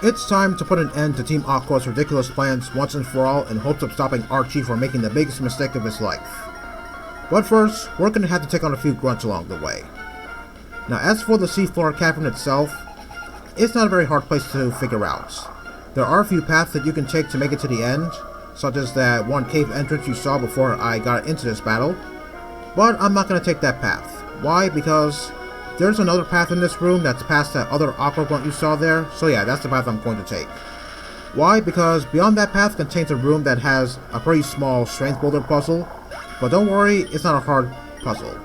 It's time to put an end to Team Aqua's ridiculous plans once and for all in hopes of stopping Archie from making the biggest mistake of his life. But first, we're going to have to take on a few grunts along the way. Now as for the Seafloor Cavern itself, it's not a very hard place to figure out. There are a few paths that you can take to make it to the end, such as that one cave entrance you saw before I got into this battle, but I'm not going to take that path. Why? Because there's another path in this room that's past that other Aqua grunt you saw there, so yeah, that's the path I'm going to take. Why? Because beyond that path contains a room that has a pretty small strength boulder puzzle, but don't worry, it's not a hard puzzle.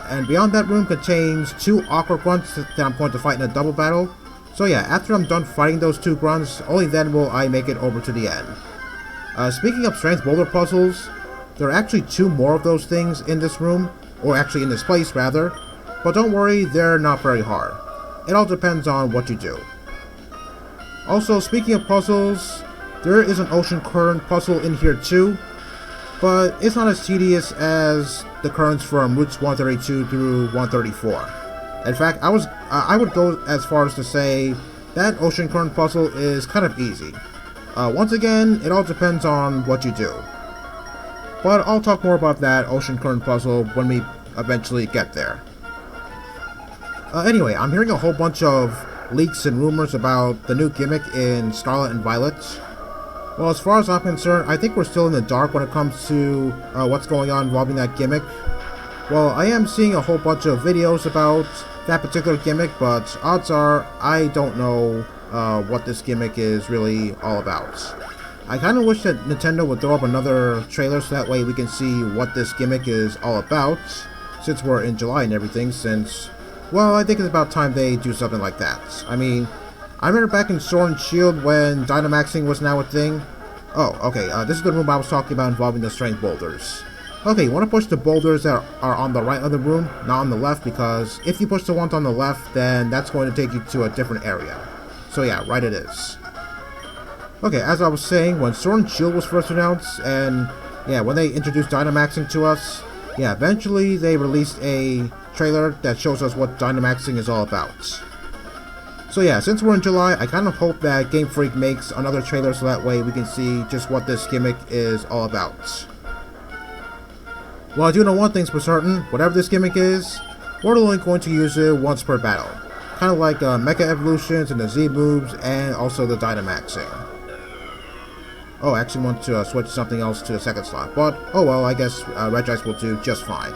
And beyond that room contains two Aqua grunts that I'm going to fight in a double battle, so yeah, after I'm done fighting those two grunts, only then will I make it over to the end. Speaking of strength boulder puzzles, there are actually two more of those things in this room, or actually in this place rather, but don't worry, they're not very hard. It all depends on what you do. Also, speaking of puzzles, there is an ocean current puzzle in here too, but it's not as tedious as the currents from routes 132 through 134. In fact, I would go as far as to say that ocean current puzzle is kind of easy. Once again, it all depends on what you do. But I'll talk more about that ocean current puzzle when we eventually get there. Anyway, I'm hearing a whole bunch of leaks and rumors about the new gimmick in Scarlet and Violet. Well, as far as I'm concerned, I think we're still in the dark when it comes to what's going on involving that gimmick. Well, I am seeing a whole bunch of videos about that particular gimmick, but odds are I don't know what this gimmick is really all about. I kind of wish that Nintendo would throw up another trailer so that way we can see what this gimmick is all about, since we're in July and everything, since, well, I think it's about time they do something like that. I mean, I remember back in Sword and Shield when Dynamaxing was now a thing. Oh, okay, this is the room I was talking about involving the strength boulders. Okay, you want to push the boulders that are on the right of the room, not on the left, because if you push the ones on the left, then that's going to take you to a different area. So yeah, right it is. Okay, as I was saying, when Sword and Shield was first announced, and yeah, when they introduced Dynamaxing to us, yeah, eventually they released a trailer that shows us what Dynamaxing is all about. So yeah, since we're in July, I kind of hope that Game Freak makes another trailer so that way we can see just what this gimmick is all about. Well, I do know one thing's for certain, whatever this gimmick is, we're only going to use it once per battle. Kind of like Mecha Evolutions and the Z moves, and also the Dynamaxing. Oh, I actually want to switch something else to the second slot, but oh well, I guess Regice will do just fine.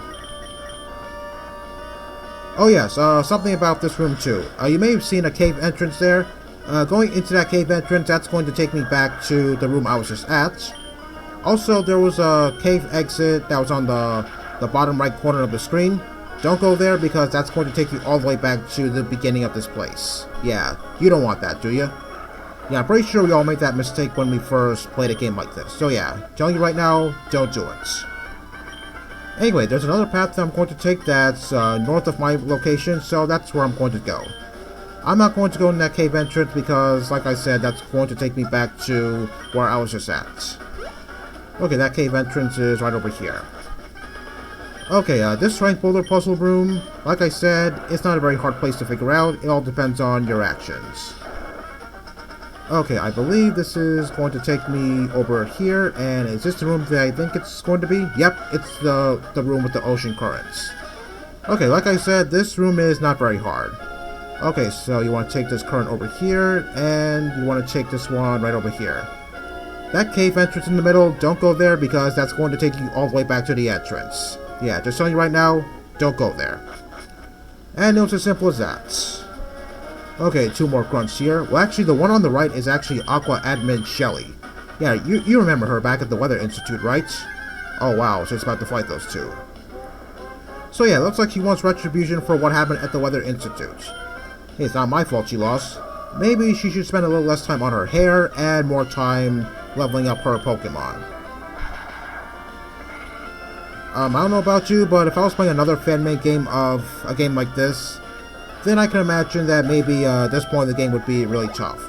Oh yes, something about this room too. You may have seen a cave entrance there. Going into that cave entrance, that's going to take me back to the room I was just at. Also, there was a cave exit that was on the bottom right corner of the screen. Don't go there because that's going to take you all the way back to the beginning of this place. Yeah, you don't want that, do you? Yeah, I'm pretty sure we all made that mistake when we first played a game like this. So yeah, telling you right now, don't do it. Anyway, there's another path that I'm going to take that's north of my location, so that's where I'm going to go. I'm not going to go in that cave entrance because, like I said, that's going to take me back to where I was just at. Okay, that cave entrance is right over here. Okay, this strength boulder puzzle room, like I said, it's not a very hard place to figure out. It all depends on your actions. Okay, I believe this is going to take me over here, and is this the room that I think it's going to be? Yep, it's the room with the ocean currents. Okay, like I said, this room is not very hard. Okay, so you want to take this current over here, and you want to take this one right over here. That cave entrance in the middle, don't go there because that's going to take you all the way back to the entrance. Yeah, just telling you right now, don't go there. And it was as simple as that. Okay, two more grunts here. Well, actually, the one on the right is actually Aqua admin Shelly. Yeah, you remember her back at the Weather Institute, right? Oh wow, so it's about to fight those two. So yeah, looks like she wants retribution for what happened at the Weather Institute. Hey, it's not my fault she lost. Maybe she should spend a little less time on her hair and more time leveling up her Pokemon. I don't know about you, but if I was playing another fan-made game of a game like this, then I can imagine that maybe this point in the game would be really tough.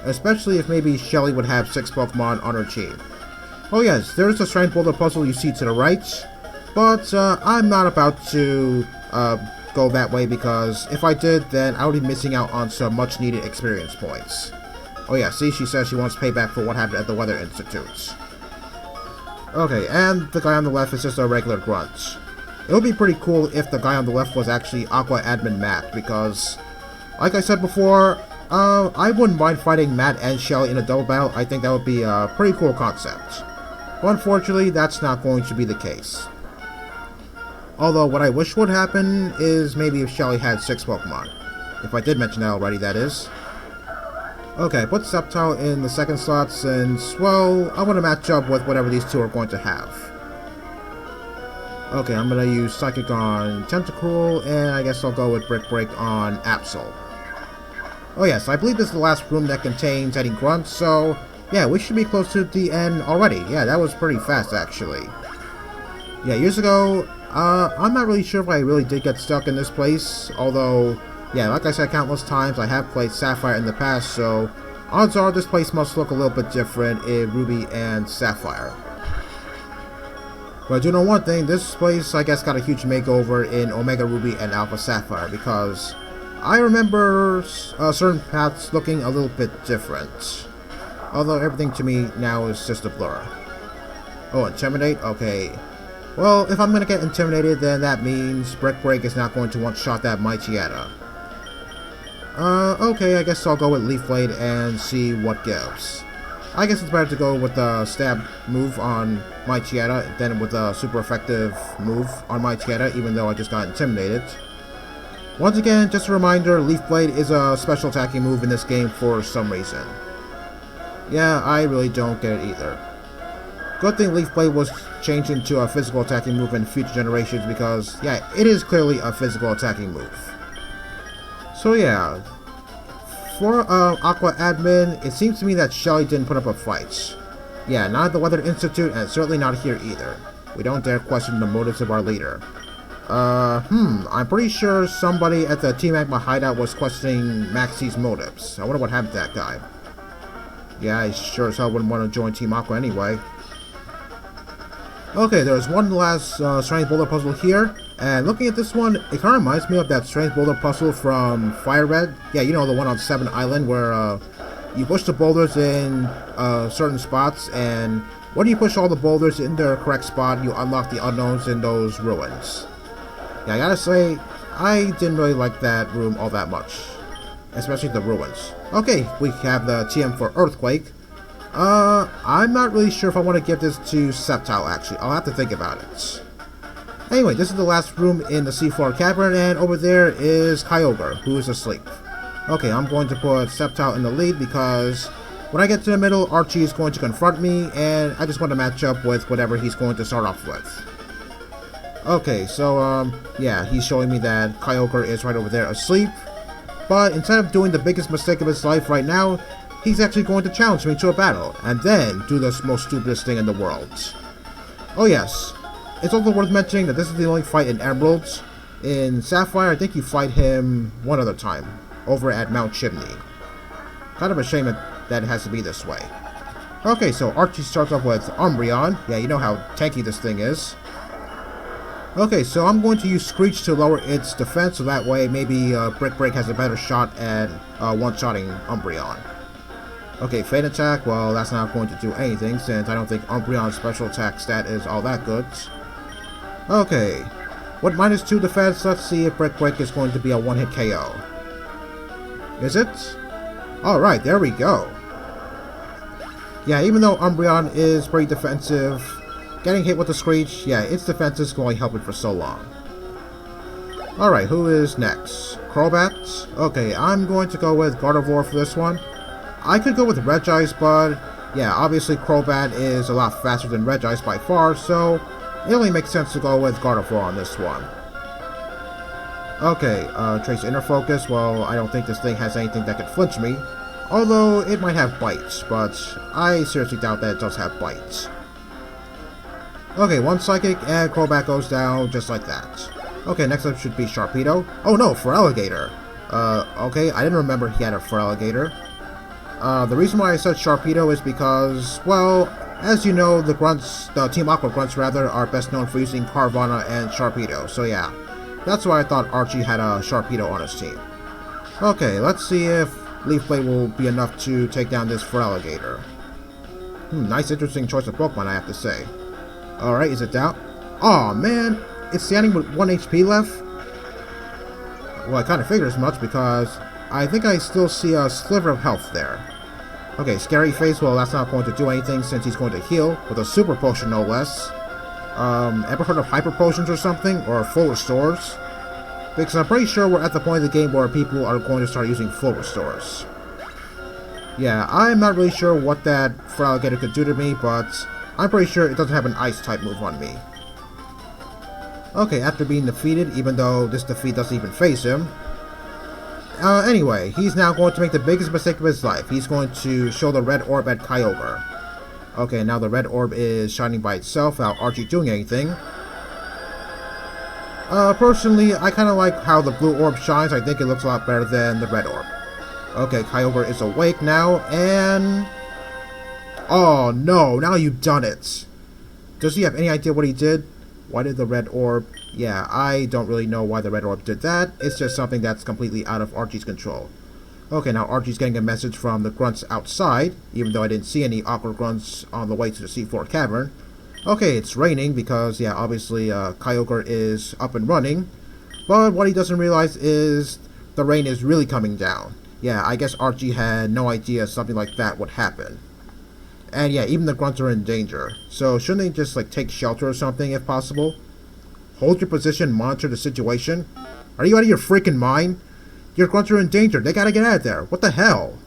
Especially if maybe Shelly would have 6 Pokemon on her team. Oh yes, there's a strength boulder puzzle you see to the right, but I'm not about to go that way because if I did, then I would be missing out on some much needed experience points. Oh yeah, see, she says she wants payback for what happened at the Weather Institute. Okay, and the guy on the left is just a regular grunt. It would be pretty cool if the guy on the left was actually Aqua Admin Matt, because, like I said before, I wouldn't mind fighting Matt and Shelly in a double battle. I think that would be a pretty cool concept. But unfortunately, that's not going to be the case. Although, what I wish would happen is maybe if Shelly had 6 Pokemon. If I did mention that already, that is. Okay, put Sceptile in the second slot since, well, I want to match up with whatever these two are going to have. Okay, I'm going to use Psychic on Tentacruel, and I guess I'll go with Brick Break on Absol. Oh yes, I believe this is the last room that contains any grunts, so yeah, we should be close to the end already. Yeah, that was pretty fast, actually. Yeah, years ago, I'm not really sure if I really did get stuck in this place, although, yeah, like I said countless times, I have played Sapphire in the past, so odds are this place must look a little bit different in Ruby and Sapphire. But I do know one thing, this place, I guess, got a huge makeover in Omega Ruby and Alpha Sapphire, because I remember certain paths looking a little bit different. Although everything to me now is just a blur. Oh, Intimidate? Okay. Well, if I'm gonna get intimidated, then that means Brick Break is not going to one-shot that Mightyetta. Okay, I guess I'll go with Leaf Blade and see what gives. I guess it's better to go with the stab move on Mightyetta than with a super effective move on Mightyetta, even though I just got intimidated. Once again, just a reminder, Leaf Blade is a special attacking move in this game for some reason. Yeah, I really don't get it either. Good thing Leaf Blade was changed into a physical attacking move in future generations because, yeah, it is clearly a physical attacking move. So yeah, for Aqua Admin, it seems to me that Shelly didn't put up a fight. Yeah, not at the Weather Institute, and certainly not here either. We don't dare question the motives of our leader. I'm pretty sure somebody at the Team Magma hideout was questioning Maxie's motives. I wonder what happened to that guy. Yeah, I sure as hell wouldn't want to join Team Aqua anyway. Okay, there's one last strange boulder puzzle here, and looking at this one, it kind of reminds me of that strange boulder puzzle from Fire Red. Yeah, you know, the one on 7 Island where you push the boulders in certain spots, and when you push all the boulders in their correct spot, you unlock the unknowns in those ruins. Yeah, I gotta say, I didn't really like that room all that much, especially the ruins. Okay, we have the Tm4 Earthquake. I'm not really sure if I want to give this to Sceptile, actually. I'll have to think about it. Anyway, this is the last room in the Seafloor Cavern, and over there is Kyogre, who is asleep. Okay, I'm going to put Sceptile in the lead because when I get to the middle, Archie is going to confront me, and I just want to match up with whatever he's going to start off with. Okay, so, yeah, he's showing me that Kyogre is right over there asleep, but instead of doing the biggest mistake of his life right now, he's actually going to challenge me to a battle, and then do the most stupidest thing in the world. Oh yes, it's also worth mentioning that this is the only fight in Emeralds. In Sapphire, I think you fight him one other time, over at Mount Chimney. Kind of a shame that it has to be this way. Okay, so Archie starts off with Umbreon. Yeah, you know how tanky this thing is. Okay, so I'm going to use Screech to lower its defense, so that way maybe Brick Break has a better shot at one-shotting Umbreon. Okay, Fade Attack, well, that's not going to do anything, since I don't think Umbreon's special attack stat is all that good. Okay, with -2 defense, let's see if Brick Break is going to be a one-hit KO. Is it? Alright, there we go. Yeah, even though Umbreon is pretty defensive, getting hit with the Screech, yeah, its defense is going to help it for so long. Alright, who is next? Crobat? Okay, I'm going to go with Gardevoir for this one. I could go with Regice, but yeah, obviously Crobat is a lot faster than Regice by far, so it only makes sense to go with Gardevoir on this one. Okay, Trace Inner Focus, well, I don't think this thing has anything that could flinch me, although it might have bites, but I seriously doubt that it does have bites. Okay, one Psychic, and Crobat goes down just like that. Okay, next up should be Sharpedo. Oh no, Feraligatr. Okay, I didn't remember he had a Feraligatr. The reason why I said Sharpedo is because, well, as you know, the grunts, the Team Aqua grunts rather, are best known for using Carvanha and Sharpedo, so yeah. That's why I thought Archie had a Sharpedo on his team. Okay, let's see if Leaf Blade will be enough to take down this Feraligatr. Nice interesting choice of Pokemon, I have to say. Alright, is it down? Aw, man! It's standing with 1 HP left? Well, I kind of figured as much because I think I still see a sliver of health there. Okay, Scary Face, well, that's not going to do anything since he's going to heal with a Super Potion, no less. Ever heard of Hyper Potions or something? Or Full Restores? Because I'm pretty sure we're at the point of the game where people are going to start using Full Restores. Yeah, I'm not really sure what that Feraligatr could do to me, but I'm pretty sure it doesn't have an Ice-type move on me. Okay, after being defeated, even though this defeat doesn't even face him. Anyway, he's now going to make the biggest mistake of his life. He's going to show the red orb at Kyogre. Okay, now the red orb is shining by itself without Archie doing anything. Personally, I kind of like how the blue orb shines. I think it looks a lot better than the red orb. Okay, Kyogre is awake now, and... Oh no, now you've done it! Does he have any idea what he did? Why did the red orb... Yeah, I don't really know why the red orb did that. It's just something that's completely out of Archie's control. Okay, now Archie's getting a message from the grunts outside, even though I didn't see any Aqua grunts on the way to the Seafloor Cavern. Okay, it's raining because, yeah, obviously Kyogre is up and running. But what he doesn't realize is the rain is really coming down. Yeah, I guess Archie had no idea something like that would happen. And yeah, even the grunts are in danger. So shouldn't they just like take shelter or something if possible? Hold your position, monitor the situation. Are you out of your freaking mind? Your grunts are in danger. They gotta get out of there. What the hell?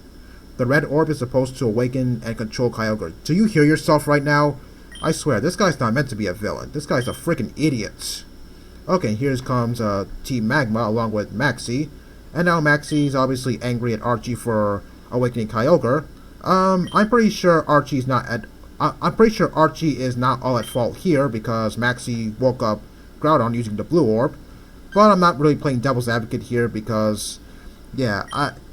The red orb is supposed to awaken and control Kyogre. Do you hear yourself right now? I swear, this guy's not meant to be a villain. This guy's a freaking idiot. Okay, here comes Team Magma along with Maxie. And now Maxie's obviously angry at Archie for awakening Kyogre. I'm pretty sure Archie is not all at fault here because Maxie woke up Groudon using the blue orb. But I'm not really playing devil's advocate here because, yeah,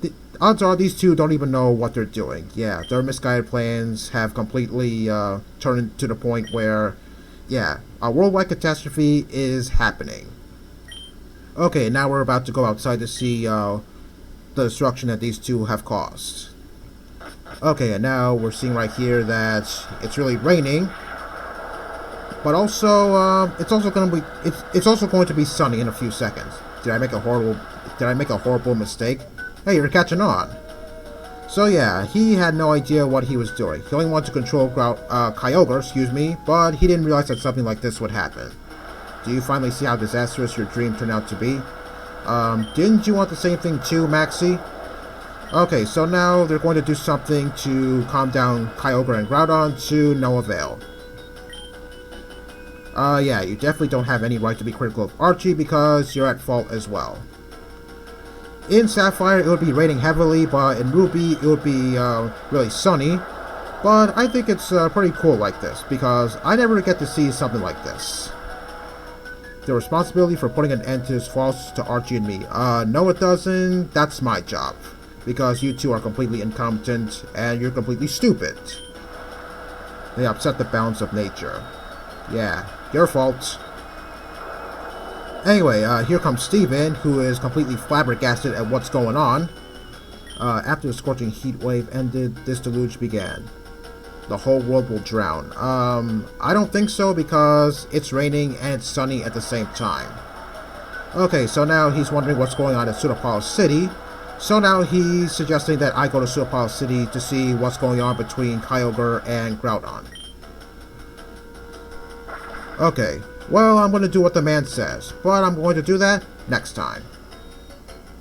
the odds are these two don't even know what they're doing. Yeah, their misguided plans have completely turned to the point where, yeah, a worldwide catastrophe is happening. Okay, now we're about to go outside to see the destruction that these two have caused. Okay, and now we're seeing right here that it's really raining, but also it's also going to be sunny in a few seconds. Did I make a horrible mistake? Hey, you're catching on. So yeah, he had no idea what he was doing. He only wanted to control Kyogre, but he didn't realize that something like this would happen. Do you finally see how disastrous your dream turned out to be? Didn't you want the same thing too, Maxie? Okay, so now they're going to do something to calm down Kyogre and Groudon to no avail. Yeah, you definitely don't have any right to be critical of Archie because you're at fault as well. In Sapphire, it would be raining heavily, but in Ruby, it would be really sunny. But I think it's pretty cool like this because I never get to see something like this. The responsibility for putting an end to this falls to Archie and me. No it doesn't. That's my job. Because you two are completely incompetent and you're completely stupid. They upset the balance of nature. Yeah, your fault. Anyway, here comes Steven, who is completely flabbergasted at what's going on. After the scorching heat wave ended, this deluge began. The whole world will drown. I don't think so because it's raining and it's sunny at the same time. Okay, so now he's wondering what's going on at Sudapalo City. So now he's suggesting that I go to Sudapalo City to see what's going on between Kyogre and Groudon. Okay, well, I'm going to do what the man says, but I'm going to do that next time.